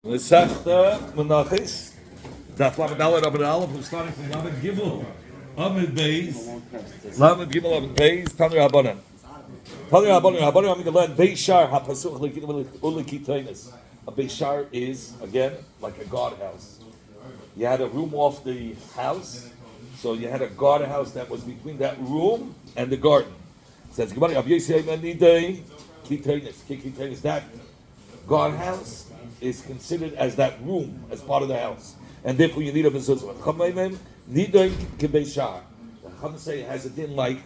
Mesachta Menochos, Daf Lamed Aleph Amud Aleph. We're starting from Lamed Gimel Amud Beis. Lamed Gimel Amud Beis. Tanur Rabbanan. Tanur Rabbanan. Rabbanan. I'm going to learn Beishar HaPasuch Ulikitonis. A Beishar is again like a guardhouse. You had a room off the house, so you had a guardhouse that was between that room and the garden. It says Gemara Av Yisrael Manidei Kitonis. That guardhouse is considered as that room, as part of the house, and therefore you need a mezuzah. Nidoin kebeishar. The Chacham say it has a din like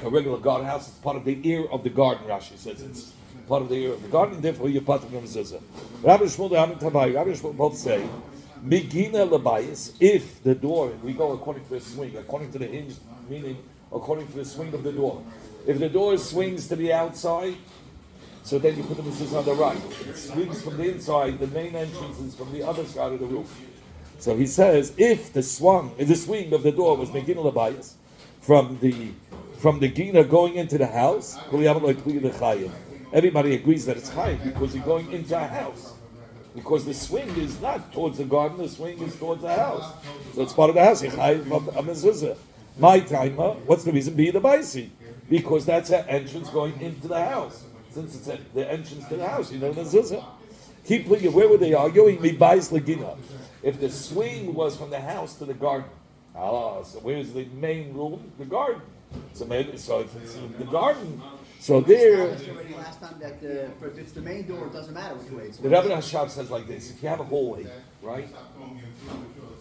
a regular guardhouse. It's part of the ear of the garden. Rashi says it's part of the ear of the garden, and therefore you're part of the mezuzah. Rabbi Shmuel both say Migina lebayis. If the door, we go according to the swing, according to the hinge, meaning according to the swing of the door. If the door swings to the outside, so then you put the mezuzah on the right. If it swings from the inside, the main entrance is from the other side of the roof. So he says, if the swing of the door was Megina Labayas, from the Gina going into the house, everybody agrees that it's Chayim because you're going into a house. Because the swing is not towards the garden, the swing is towards the house. So it's part of the house. You're Chayim of a mezuzah. My timer, what's the reason? Be the Baisi. Because that's an entrance going into the house. Since it's the entrance to the house, you know the mezuzah. Keep looking. Where were they arguing? Mibais legina. If the swing was from the house to the garden, so where's the main room? The garden. So maybe if it's the garden, so there. Already last time that if it's the main door, it doesn't matter which way it's. The Rebbe Hashab says like this: if you have a hallway, right,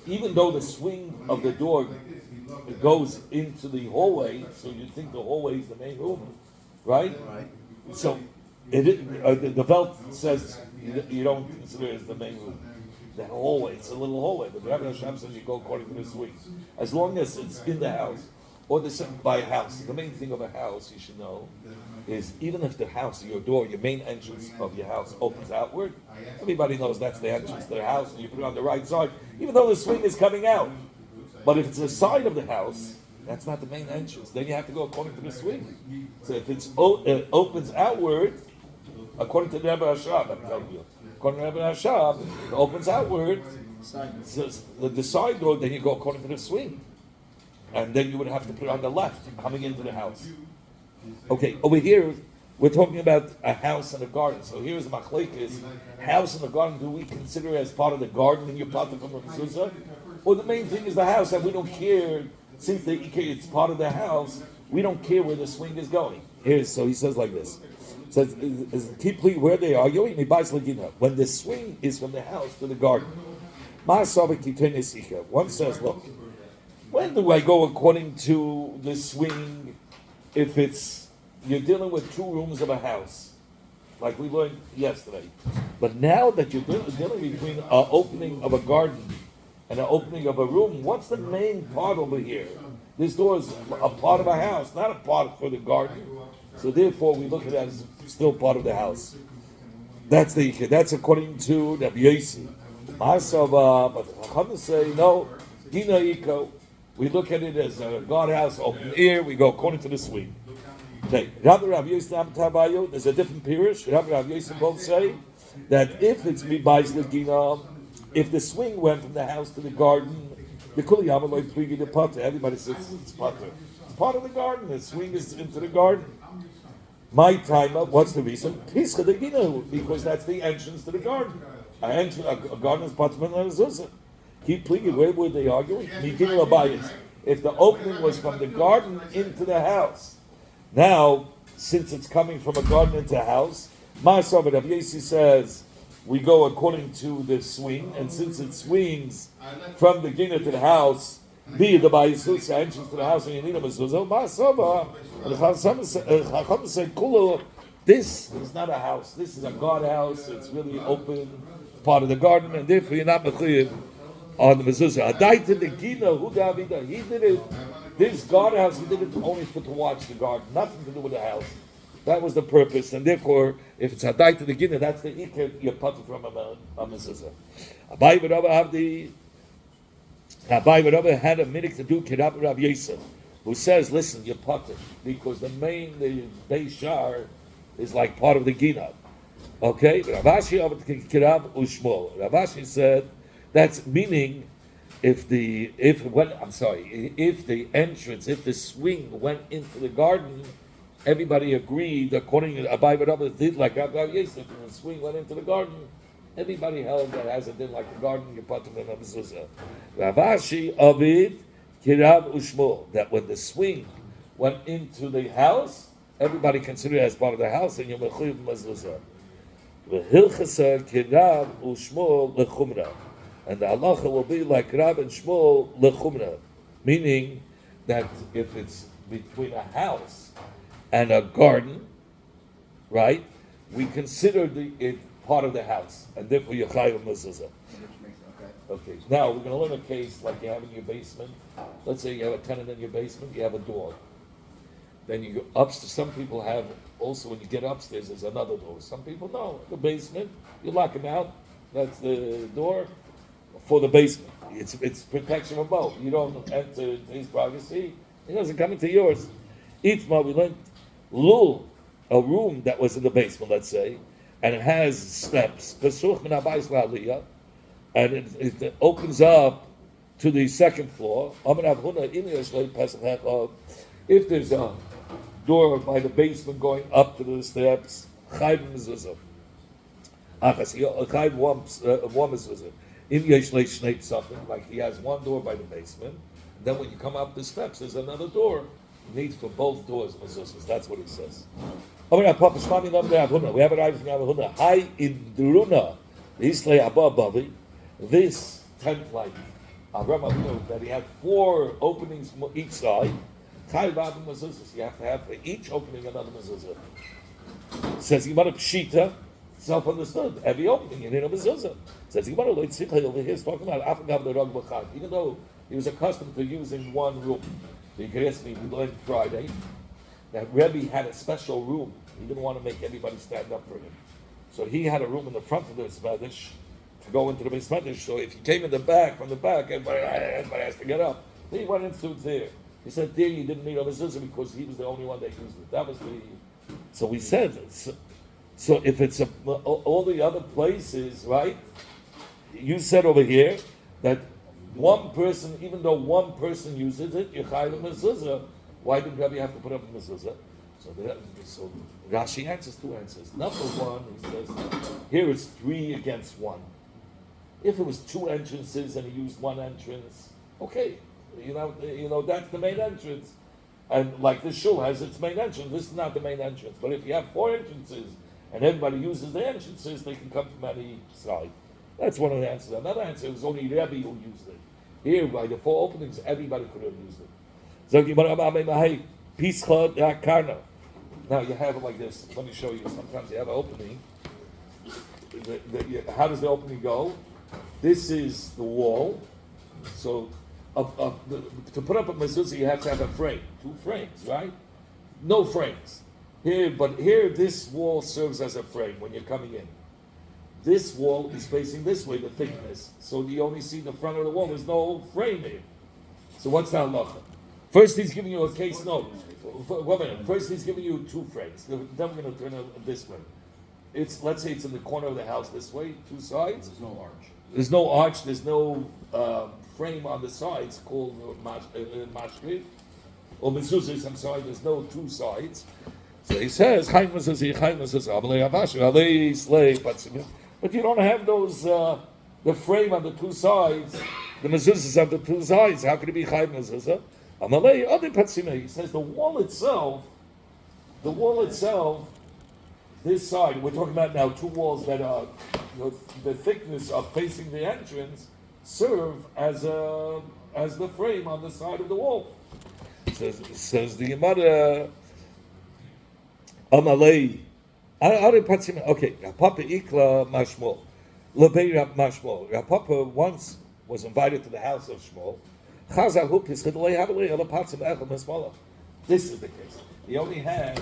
even though the swing of the door goes into the hallway, so you think the hallway is the main room, right? Right. So the Velt says you don't consider it as the main room. The hallway, it's a little hallway, but the Rabbi Hashem says you go according to the swing. As long as it's in the house, or by a house. The main thing of a house, you should know, is even if the house, your door, your main entrance of your house opens outward, everybody knows that's the entrance to the house, and you put it on the right side, even though the swing is coming out. But if it's the side of the house, that's not the main entrance. Then you have to go according to the swing. So if it opens outward, according to the Rebbe Hashab, I'm telling you, according to the Rebbe Hashab, it opens outward, so the side door, then you go according to the swing. And then you would have to put it on the left, coming into the house. Okay, over here, we're talking about a house and a garden. So here's the machlekes. House and a garden, do we consider as part of the garden in your part of the mezuzah? Or the main thing is the house, and we don't care. Since it's part of the house, we don't care where the swing is going. So he says like this. Says, keep where they are. When the swing is from the house to the garden. One says, look, when do I go according to the swing if you're dealing with two rooms of a house, like we learned yesterday. But now that you're dealing between an opening of a garden and an opening of a room, what's the main part over here? This door is a part of a house, not a part for the garden. So therefore, we look at it as still part of the house. That's according to Rabbi Yossi. But the Chacham say no. Dina Iko. We look at it as a guardhouse, open air. We go according to the swing. Okay. Rabbi Yossi, there's a different pirish. Rabbi Yossi both say that if it's mibais legina, if the swing went from the house to the garden, the kuliyama loy pligi the potter. Everybody says it's potter. It's part of the garden. The swing is into the garden. My time, what's the reason? Pischa the gina, because that's the entrance to the garden. A garden is part of the mezuzah. Keep pligi. Where were they arguing? Migina labayis. If the opening was from the garden into the house, now since it's coming from a garden into a house, Ma'asav Rabbi Yossi says, we go according to the swing, and since it swings from the gina to the house, be the ba'isus, entrance to the house, and you need a mezuzah, ma'asava, and the Chacham said, Kulu, this is not a house, this is a guardhouse, it's really open, part of the garden, and therefore you're not mechuyev on the mezuzah. Adaita the gina, hu davida, he did it, this guardhouse, he did it only to watch the garden, nothing to do with the house. That was the purpose, and therefore, if it's hadai to the gina, that's the ikar you're putting from a mezuzah. Abai Rabba had a minute to do Kirab Rav Yosef, who says, listen, you're putter, because the Beis Shar is like part of the gina. Okay, Ravashi of Kirav Ushmol. Ravashi said that's meaning if the entrance, if the swing went into the garden, everybody agreed according to Abai Rabba did like Rabbi Yosef, and the swing went into the garden. Everybody held that as it did like the garden, you put them in a mezuzah. Ravashi of it Kirav Ushmol, that when the swing went into the house, everybody considered it as part of the house, and you're mechuyev mezuzah. V'hilchasa kirav u'shmol lechumra, and the halacha will be like Rav and Shmuel lechumra, meaning that if it's between a house and a garden, right, we consider it part of the house, and therefore you're chayav mezuzah. Okay, now we're going to learn a case like you have in your basement. Let's say you have a tenant in your basement, you have a door. Then you go upstairs. Some people have also when you get upstairs, there's another door. Some people no, the basement. You lock him out. That's the door for the basement. It's protection from both. You don't enter into his privacy. He doesn't come into yours. Itma, we learned lul, a room that was in the basement, let's say, and it has steps. And it opens up to the second floor. If there's a door by the basement going up to the steps, chayv mezuzah. Chayv one mezuzah. If you something like he has one door by the basement, then when you come up the steps, there's another door. Needs for both doors mezuzahs. That's what he says. We have it right from Avuna. Hi indruna. This tent like Avram that he had 4 openings each side. You have to have for each opening another mezuzah. Says Gemara Pshita, self-understood. Every opening you need a mezuzah. Says Gemara over here is talking about even though he was accustomed to using one room. So you can ask me, we learned Friday that Rebbe had a special room. He didn't want to make everybody stand up for him. So he had a room in the front of the Smedish to go into the Smedish. So if he came in the back, from the back, everybody has to get up. He went into there. He said there you didn't need a mezuzah because he was the only one that used it. That was the. So we said. So if it's all the other places, right? You said over here that one person, even though one person uses it, you chayav a mezuzah. Why did Rabbi have to put up a mezuzah? So Rashi answers 2 answers. Number one, he says here it's 3 against 1. If it was 2 entrances and he used 1 entrance, okay. You know that's the main entrance, and like the shul has its main entrance. This is not the main entrance. But if you have 4 entrances and everybody uses the entrances, they can come from any side. That's one of the answers. Another answer is only Rebbe who used it. Here, by the 4 openings, everybody could have used it. Now you have it like this. Let me show you. Sometimes you have an opening. How does the opening go? This is the wall. So to put up a mezuzah, you have to have a frame, 2 frames, right? No frames here, but here this wall serves as a frame when you're coming in. This wall is facing this way, the thickness, so you only see the front of the wall. There's no frame here. So what's the halacha? First, he's giving you a case note. Wait a minute. First, he's giving you 2 frames. Then we're going to turn it this way. Let's say it's in the corner of the house this way, 2 sides. There's no arch. There's no arch. There's no frame on the sides called mashkri or mezuzahs. I'm sorry. There's no 2 sides. So he says, but you don't have those the frame on the 2 sides, the mezuzahs on the 2 sides. How could it be chayv mezuzah? He says the wall itself, this side, we're talking about now 2 walls that are the thickness of facing the entrance, serve as the frame on the side of the wall. Says the Gemara, Amalei, okay, Papa Ikla Mashmol, Lebei Mashmol. Papa once was invited to the house of Shmuel. This is the case. He only had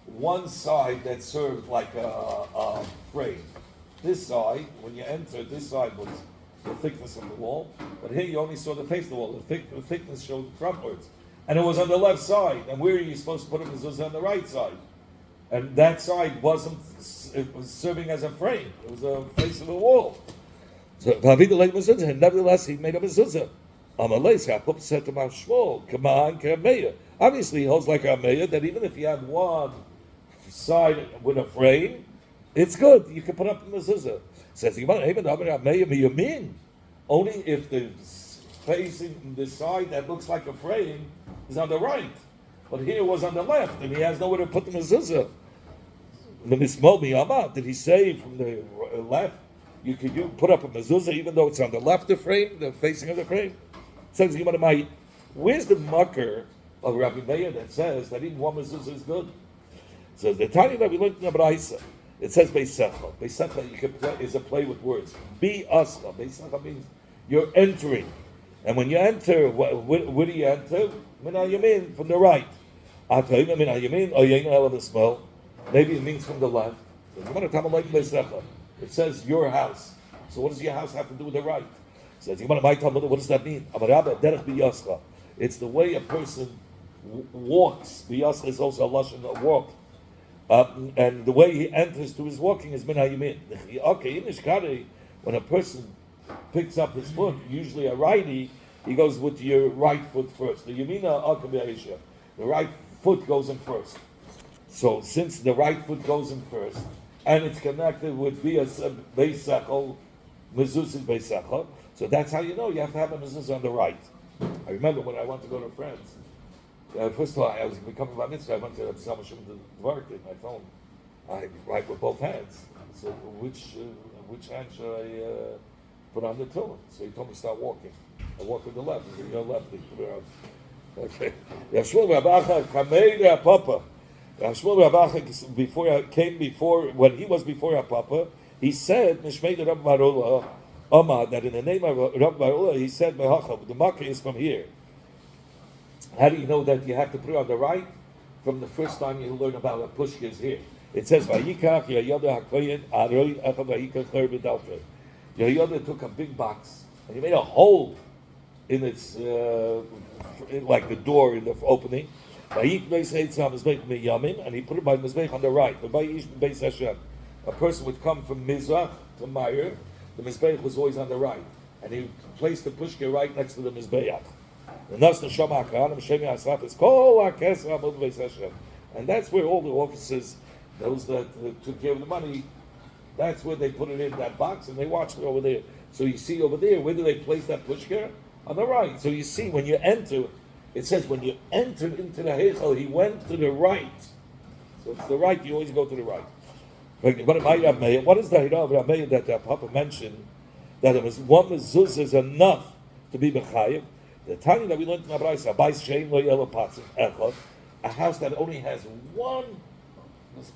one side that served like a frame. This side, when you entered, this side was the thickness of the wall, but here you only saw the face of the wall. The thickness showed frontwards, and it was on the left side. And where are you supposed to put it? It was on the right side. and that side wasn't. It was serving as a frame. It was a face of a wall. So nevertheless, he made a mezuzah. Amalei Yaakov said to Mount Shmuel, "Come on, Kameya." Obviously, he holds like a Meya that even if you have one side with a frame, it's good. You can put up a mezuzah. Says the Gemara, only if the facing the side that looks like a frame is on the right, but here was on the left, and he has nowhere to put the mezuzah. Did he say from the left? You put up a mezuzah even though it's on the left of the frame, the facing of the frame. Says the Gemara, where's the mucker of Rabbi Meir that says that even one mezuzah is good? Says the Tanya that we learned in the Braisa. It says Beisecha. Beisecha you can play, is a play with words. Be ascha. Beisecha means you're entering, and when you enter, where do you enter? Mina yamin, from the right. Atayim mina yamin or yain el the smell. Maybe it means from the left. It says your house. So what does your house have to do with the right? It says what does that mean? It's the way a person walks. Biyascha is also a lashon of walk. And the way he enters to his walking is min hayimin. Okay, when a person picks up his foot, usually a righty, he goes with your right foot first. The yamina the right foot goes in first. So since the right foot goes in first, and it's connected with beisachol, mezuzah beisachol, so that's how you know you have to have a mezuzah on the right. I remember when I went to go to France. First of all, I was becoming bar mitzvah. I went to Samashim to work in my phone. I write with both hands. So which hand should I put on the tefillin? So he told me start walking. I walk with the left. He said, "You're lefty." Okay. Yashmuel Rabacha Kamei Papa. Yashmuel Rabacha before when he was before Papa, he said Nishmei Rab Barula Omar that in the name of Rab Barula he said Mehacha. The marker is from here. How do you know that you have to put it on the right? From the first time you learn about a pushka is here. It says, Vayikach Yehoyada HaKoyen Aroi Echa Vayikach Cher B'Daltre. Yehoyada took a big box and he made a hole in its, like the door in the opening. Vayik Beis Eitzah Mizbeich Miyamin, and he put it by Mizbeich on the right. Beis Hashem. A person would come from Mizrach to Meir. The Mizbeich was always on the right, and he placed the pushka right next to the Mizbeach. And that's where all the officers, those that took care of the money, that's where they put it in that box and they watch it over there. So you see over there, where do they place that pushka? On the right. So you see when you enter, it says when you entered into the Heichel, he went to the right. So it's the right, you always go to the right. What is the Hira of Rameya that Papa mentioned? That it was one mezuzah is enough to be B'chayev. The Tanya that we learned in the Braisa, a house that only has one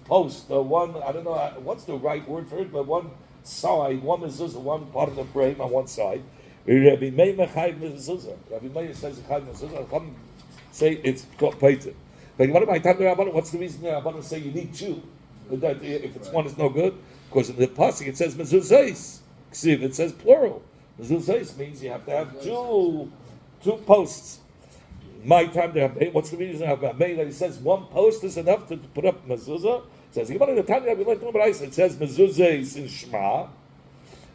post, or one, I don't know, what's the right word for it, but one side, one mezuzah, one part of the frame on one side. Rabbi Meir mezuzah. Rabbi Meir says mezuzah. Come say it's got painted. But what's the reason that Rabbanan say you need two? That if it's one, it's no good. Because in the pasuk it says mezuzahs. It says plural. Mezuzahs means you have to have two posts. My time there. What's the reason about me that he says one post is enough to put up mezuzah? It says it says mezuzah is in Shema.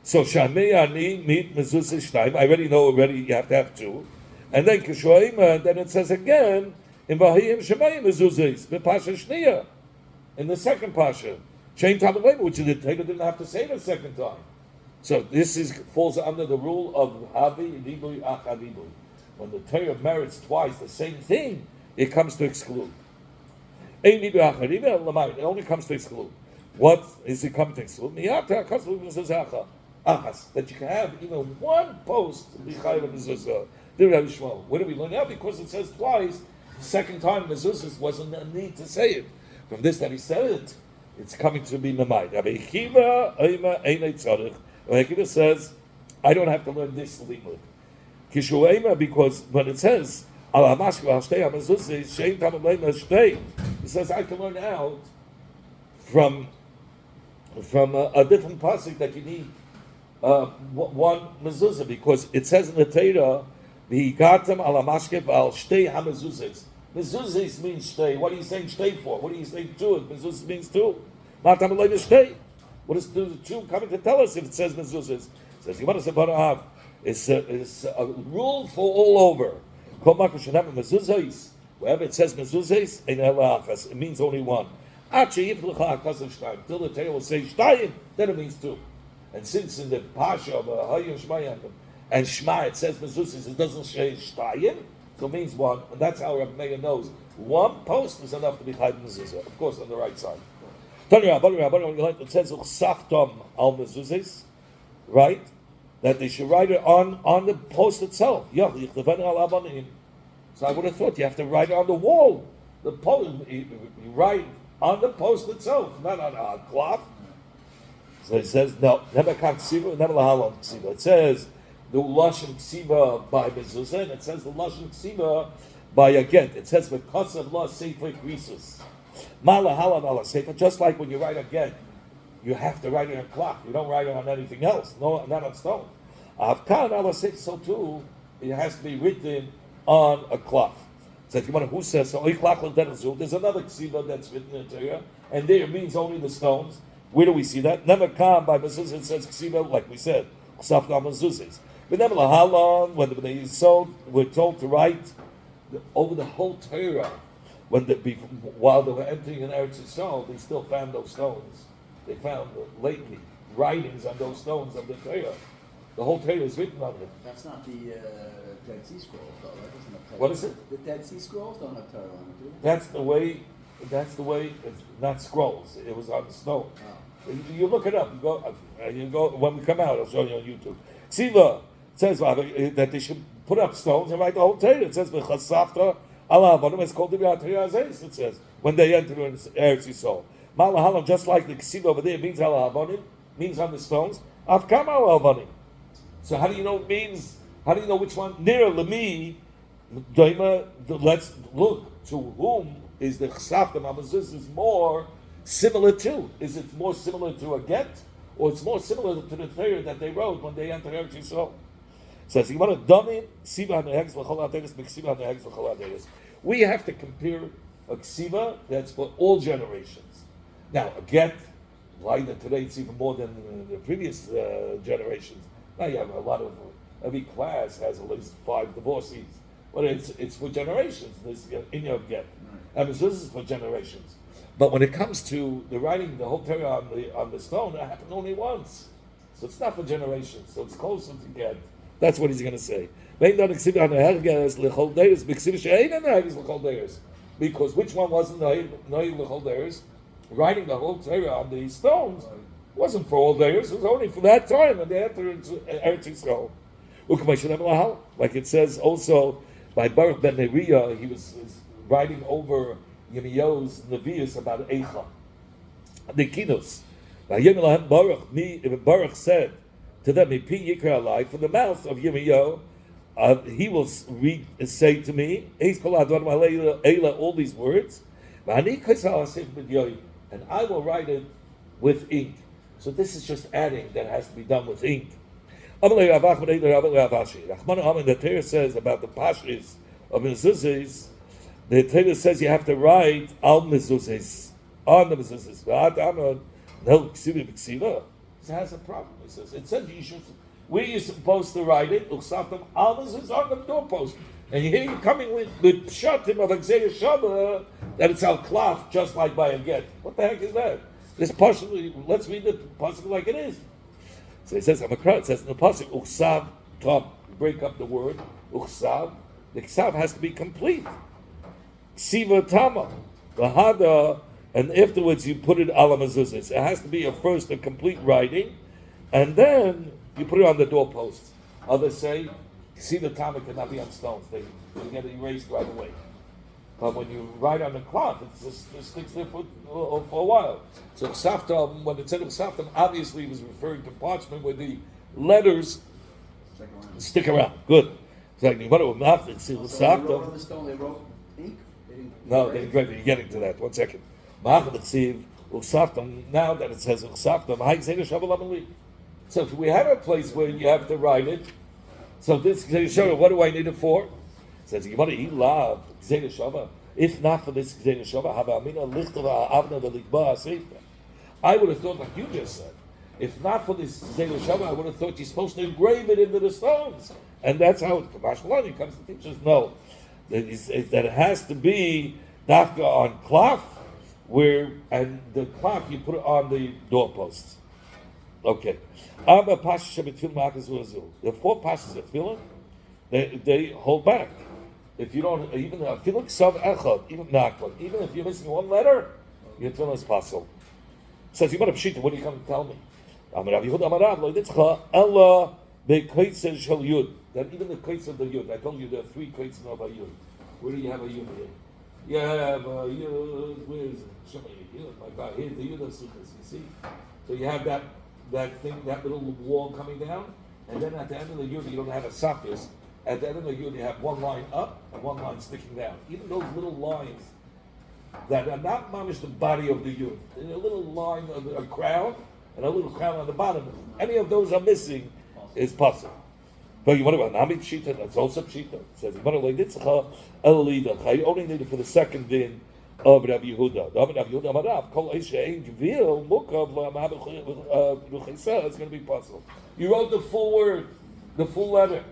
So Shamei Ani meet mezuzah shnaim. I already know you have to have two. And then Kishoim, then it says again in Vahiyim Shemei mezuzahs b'Pasha Shniya in the second Pasha. Chain time labor, which the Torah didn't have to say it a second time. So this falls under the rule of Havi Ribui Achadibui. When the Torah merits twice the same thing, it comes to exclude. It only comes to exclude. What is it coming to exclude? That you can have even one post. Where do we learn that? Because it says twice. Second time mezuzah wasn't a need to say it. From this that he said it, it's coming to be Mamai. Rabbi Akiva says, I don't have to learn this limud. Because when it says, it says I can learn out from a different pasuk that you need one mezuzah, because it says in the Torah, "V'higatam al hamashkev al shtei hamezuzahs." Mezuzahs means stay. What are you saying stay for? What are you saying to it? Mezuzahs means two. Matam Eloy stay. What is the two coming to tell us if it says mezuzahs? It says you want to say it's a rule for all over. Wherever it says mezuzahs, it means only one. Till the Torah will say shtayim, then it means two. And since in the Pasha of Hayim Shmayim and Shema it says mezuzahs, it doesn't say shtayim, so it means one. And that's how Rabbi Meir knows one post is enough to be chayv mezuzah. Of course, on the right side. It says uchsaftom al mezuzahs, right? That they should write it on the post itself. So I would have thought you have to write it on the wall. The post, you write on the post itself, not on a cloth. So it says no, never kan ksiva, never lahalon ksiva. It says the lashon ksiva by mezuzah, and it says the lashon ksiva by a get. It says because of law sefer krisus. Ma lahalon ala sefer. Just like when you write a get, you have to write it on cloth. You don't write it on anything else. No, not on stone. Avkan ala sefer. So too, it has to be written on a cloth. So if you want to, who says so? There's another ksiva that's written in Torah, and there it means only the stones. Where do we see that? Never come by mezuzah. It says ksiva, like we said, chsafta mezuzahs. But never lahalon. When they sold, we're told to write over the whole Torah. While they were entering in Eretz Yisrael, they still found those stones. They found lately writings on those stones of the Torah. The whole Torah is written on it. That's not the Dead Sea Scrolls, though. That doesn't have Torah. What is it? The Dead Sea Scrolls don't have Torah on it, do they? That's the way. It's not scrolls. It was on the stone. Oh. You look it up. You go when we come out. I'll show you on YouTube. Siva says that they should put up stones and write the whole Torah. It says v'chasafta ala avodim. It's called the Torah Azayis. It says when they enter in Eretz Yisrael. Malahalam, just like the ksiva over there means ala avodim, means on the stones. Afkam ala avodim. So how do you know it means? How do you know which one? Near Lemi, let's look to whom is the chsafta mezuzah is more similar to. Is it more similar to a get, or it's more similar to the Torah that they wrote when they entered Eretz Yisrael? Says you want to dummy ksiva hanehegs v'chol haderes b'ksiva hanehegs v'chol haderes. We have to compare a ksiva that's for all generations. Now a get, why that today it's even more than the previous generations. Now you have a lot of, every class has at least 5 divorcees. But it's for generations, this in your get. And this is for generations. But when it comes to the writing the whole Torah on the stone, it happened only once. So it's not for generations. So it's closer to get. That's what he's going to say. Because which one wasn't writing the whole Torah on the stones wasn't for all days, it was only for that time when they entered Eretz Yisrael. Like it says also by Baruch ben Neriah, he was writing over Yirmiyahu's Nevi'us about Eicha. The Kinos. Baruch said to them, from the mouth of Yirmiyahu, he will say to me, all these words, and I will write it with ink. So this is just adding that has to be done with ink. The Torah says about the pashas of mezuzahs, the Torah says you have to write al mezuzahs, on the mezuzahs. No ksiva b'ksiva. It has a problem. It says you should. Where you're supposed to write it, uksaftam al mezuzahs on the doorpost. And here you're coming with shatim of Xeya Shabbat that it's al klaf, just like by a get. What the heck is that? This pasuk, let's read the pasuk like it is. So it says, it says in the pasuk, uchsav, top, break up the word, uchsav. The ksav has to be complete. Ksiva tama, lahada, and afterwards you put it ala mezuzahs. It has to be first a complete writing, and then you put it on the doorposts. Others say, ksiva tama cannot be on stones. They get erased right away. But when you write on the cloth, it sticks there for a while. So Ksaftam, when it said Ksaftam, obviously it was referring to parchment where the letters stick around. Good. It's like you want to mouth and see Ksaftam. They wrote on the stone, they wrote ink? No, they engraved it. You're getting to that. 1 second. Now that it says Ksaftam, so if we have a place where you have to write it, so this, what do I need it for? It says, you want to eat love, Gzeira Shava. If not for this Gzeira Shava, Hava Amina Lichtava Avna Velikba Sefer. I would have thought, like you just said, if not for this Gzeira Shava, I would have thought you're supposed to engrave it into the stones. And that's how Kamash Malani comes to teach us, no. That it has to be Dafka on cloth, and the cloth you put it on the doorposts. Okay. The 4 pashas of tefillin, they hold back. If you don't, even tefillin ksav echad, even nakon, even if you're missing one letter, your tefillin is possible. Says you better pshita. What are you going to tell me? Amarav Yehud Amarav lo yitzcha ella bekoitzel shel yud. That even the koitz of the yud. I told you there are 3 koitz of a yud. Where do you have a yud here? You have a yud. Where is it? Show me yud. My God, here's the yud of sukkahs. You see? So you have that thing, that little wall coming down, and then at the end of the yud you don't have a suffix. At the end of the yud you have one line up and one line sticking down. Even those little lines that are not mamish the body of the yud. There's a little line of a crown and a little crown on the bottom. Any of those are missing is possible. But you want about Nami Pshita, that's also Pshita. It says, you only need it for the second din of Rabbi Yehuda. Rabbi Yehuda Amarav, Kol Eisha Ein Gvil, Mukav, Ruchisa, it's going to be possible. You wrote the full word, the full letter.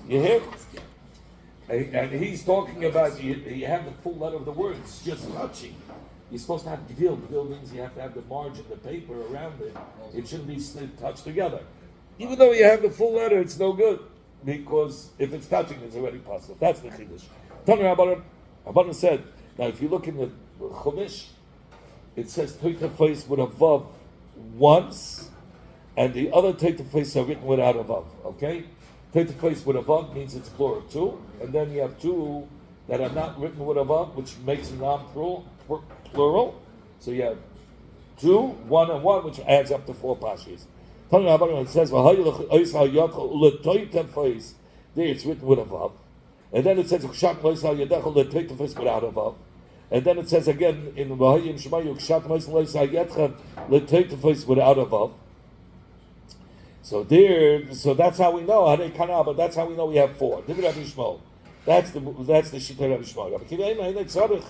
You hear? And he's talking about, you have the full letter of the words, just touching. You're supposed to have Gvil. Gvil means you have to have the margin, the paper around it. It shouldn't be touched together. Even though you have the full letter, it's no good. Because if it's touching, it's already possible. That's the Chiddush. Tanu Rabbanan said, now if you look in the Chumash, it says Toita face with a vav once, and the other Toita face are written without a vav. Okay? Toita face with a vav means it's plural 2, and then you have 2 that are not written with a vav, which makes it non-plural. So you have 2, 1, and 1, which adds up to 4 pashas. It says, there it's written with a vav. And then it says, without a vav. And then it says again, in Vahayim Shemayu, without a vav. So that's how we know, but that's how we know we have 4. That's the Shita Rabbi Shmuel.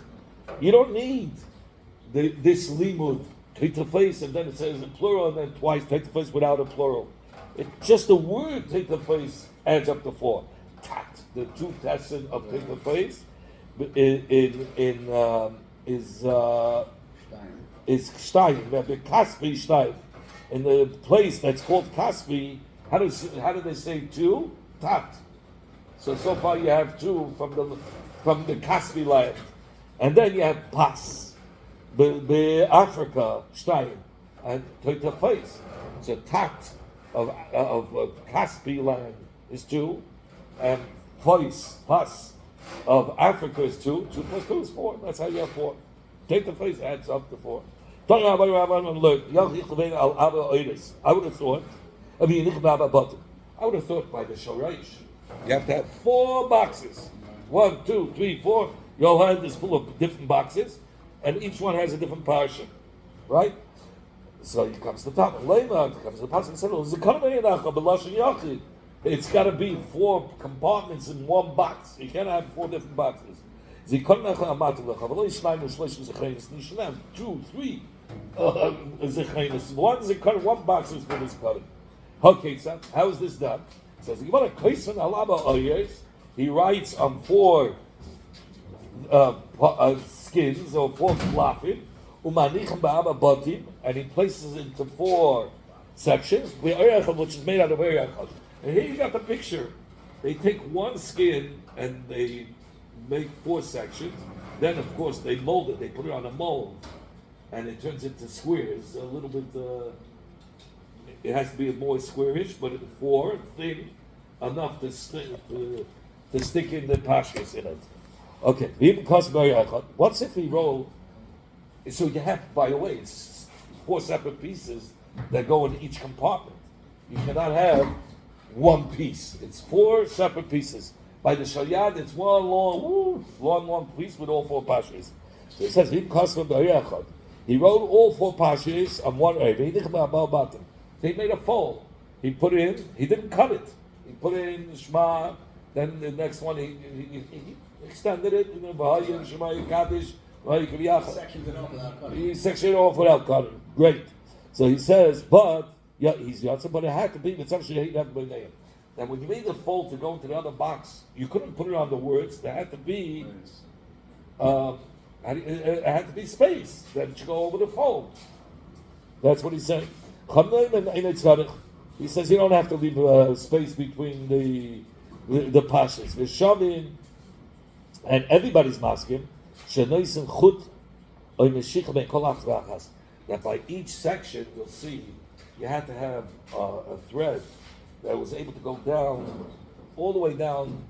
You don't need this limud. Take face, and then it says in plural, and then twice take the face without a plural. It's just the word take the face adds up to 4. Tat, the 2 tessin of take the face is Stein, Rabbi Kaspi Stein. In the place that's called Kaspi, how do they say 2? Tat. So far you have 2 from the Kaspi land, and then you have Pas. Africa, Stein, and Toita face. So Tat of Kaspi land is 2, and Pas of Africa is 2. 2 plus 2 is 4. That's how you have 4. Toita face adds up to 4. I would have thought, by the Shoraish, you have to have 4 boxes. 1, 2, 3, 4. Your hand is full of different boxes, and each one has a different parsha, right? So he comes to the top. Comes to the pasuk and says, it's got to be 4 compartments in one box. You can't have 4 different boxes. 2, 3 one box is for this cutting. Okay, so how is this done? It says, he writes on 4 skins or 4 flafim, and he places it into 4 sections, which is made out of erechad. And here you got the picture. They take 1 skin and they make 4 sections. Then, of course, they mold it. They put it on a mold, and it turns into squares. A little bit. It has to be more squarish, but 4 thin enough to stick in the pashas in it. Okay, what's if we roll? So you have, by the way, it's 4 separate pieces that go in each compartment. You cannot have 1 piece. It's 4 separate pieces. By the Shalyad, it's one long piece with all 4 pashas. So it says, he wrote all 4 pashas on 1 area. They made a fold. He put in, he didn't cut it. He put in Shema, Then the next one, he extended it. You know, V'hayim Shemaya Kaddish, V'hayim Kiviyachal. Sections it off without cutting. He sectioned it off without cutting. Great. So he says, but yeah, he's Yatsa, but it had to be. It's actually he had by name. Now, when you made the fold to go into the other box, you couldn't put it on the words. There had to be, it had to be space that it should go over the fold. That's what he's saying. He says you don't have to leave space between the pashas. V'shavin, and everybody's masking. Shenoisen chut oy meshicha ben kol achvachas. That by each section you'll see you had to have a thread that was able to go down all the way down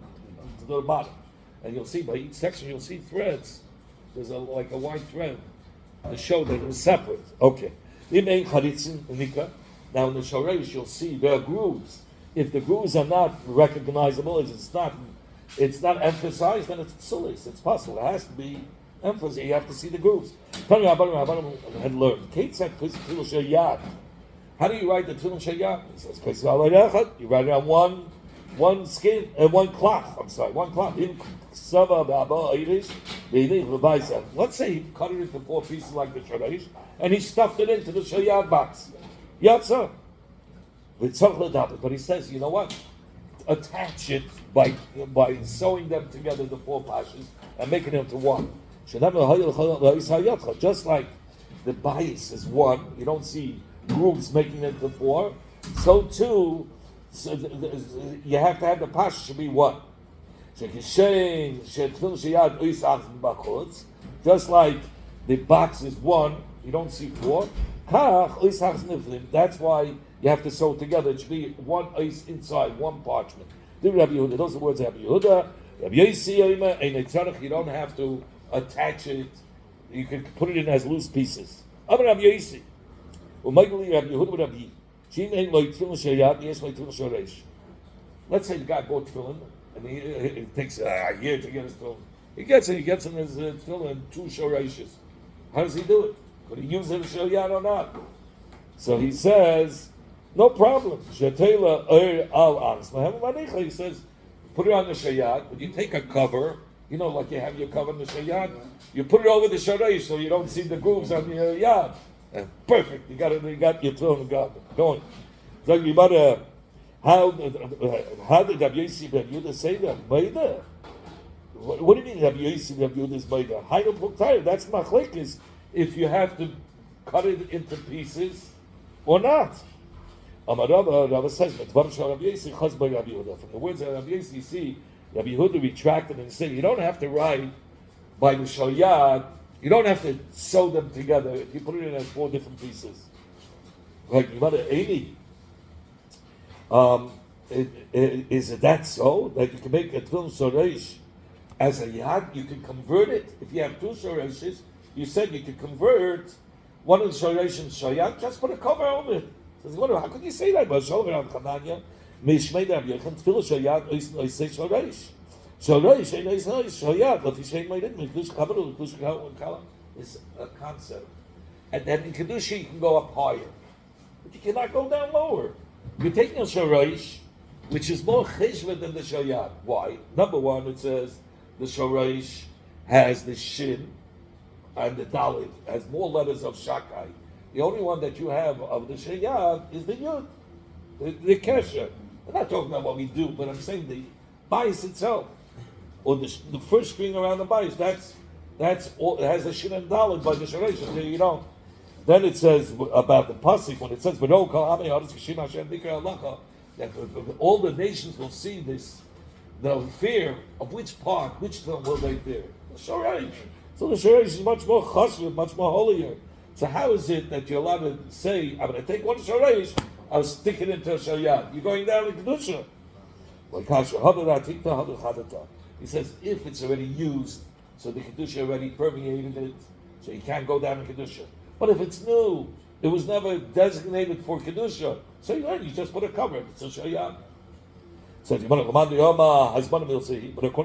to the bottom, and you'll see by each section you'll see threads. There's like a white thread to show that it was separate. Okay. Now in the shoresh you'll see there are grooves. If the grooves are not recognizable, it's not emphasized, then it's psulis. It's possible. It has to be emphasized. You have to see the grooves. Had learned. How do you write the tefillin sheyat? He says, you write it on one skin and one cloth. I'm sorry, one cloth. Let's say he cut it into 4 pieces like the shoresh, and he stuffed it into the sheyat box. Yatsa. But he says, you know what? Attach it by sewing them together, the 4 pashas, and making them to one. Just like the bias is one, you don't see grooves making it to 4. So too, you have to have the pasha should be one. Just like the box is one, you don't see 4. That's why you have to sew together. It should be one ice inside, one parchment. Those are the words of Rabbi Yehuda. Rabbi Yossi, you don't have to attach it. You can put it in as loose pieces. Rabbi Yossi. Let's say the guy bought tefillin, and it takes a year to get his tefillin. He gets in his tefillin 2 shoreshes. How does he do it? Could he use it as shoyat or not? So he says, no problem. He says, put it on the shayat, but you take a cover, like you have your cover in the shayat, you put it over the shoresh so you don't see the grooves on your yad. Perfect. You got your tefillin going. So you better, how did Rabbi Yossi ben Yehuda say that? Maida? What do you mean Rabbi Yossi ben Yehuda is Maida? That's machlekes. If you have to cut it into pieces or not. Rabbi says, from the words of Rabbi Yossi, you see Rabbi Yehuda retracted and said, you don't have to write by the shoyad, you don't have to sew them together if you put it in as 4 different pieces. Like, is it that so? That you can make a tefillin shoresh as a yad, you can convert it. If you have 2 shoreshes, you said you could convert one of the shoresh and shoyat, just put a cover over it. Says, how could you say that? But it's a concept. And then in Kedusha you can go up higher. But you cannot go down lower. You're taking a shoresh, which is more cheshvan than the shoyat. Why? Number one, it says the shoresh has the shin, and the dalit has more letters of shakai. The only one that you have of the shayad is the yud, the kesher. I'm not talking about what we do, but I'm saying the bias itself, or the first string around the bias. That's all. It has the shin and dalit by the shoresh. You know. Then it says about the pasuk when it says that all the nations will see this. They'll fear of which part, which film will they fear? The shoresh. So the shoresh is much more chashuv, much more holier. So how is it that you're allowed to say, I'm going to take one shoresh, I'll stick it into a shayat? You're going down in kedusha. He says if it's already used, so the kedusha already permeated it, so you can't go down in kedusha. But if it's new, it was never designated for kedusha, so you just put a cover. It's a shayat. So but according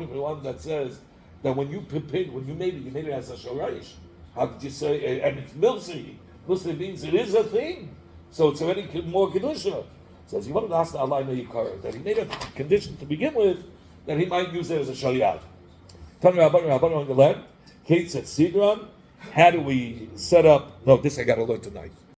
to the one that says that when you prepared, when you made it as a shoresh. How did you say? And it's milsi. Milsi means it is a thing, so it's already more kedusha. Says you want to ask the Allah Yikar that he made a condition to begin with, then he might use it as a shalyad. Tanu Rabban on the land. Kate said Sidran. How do we set up? No, this I got to learn tonight.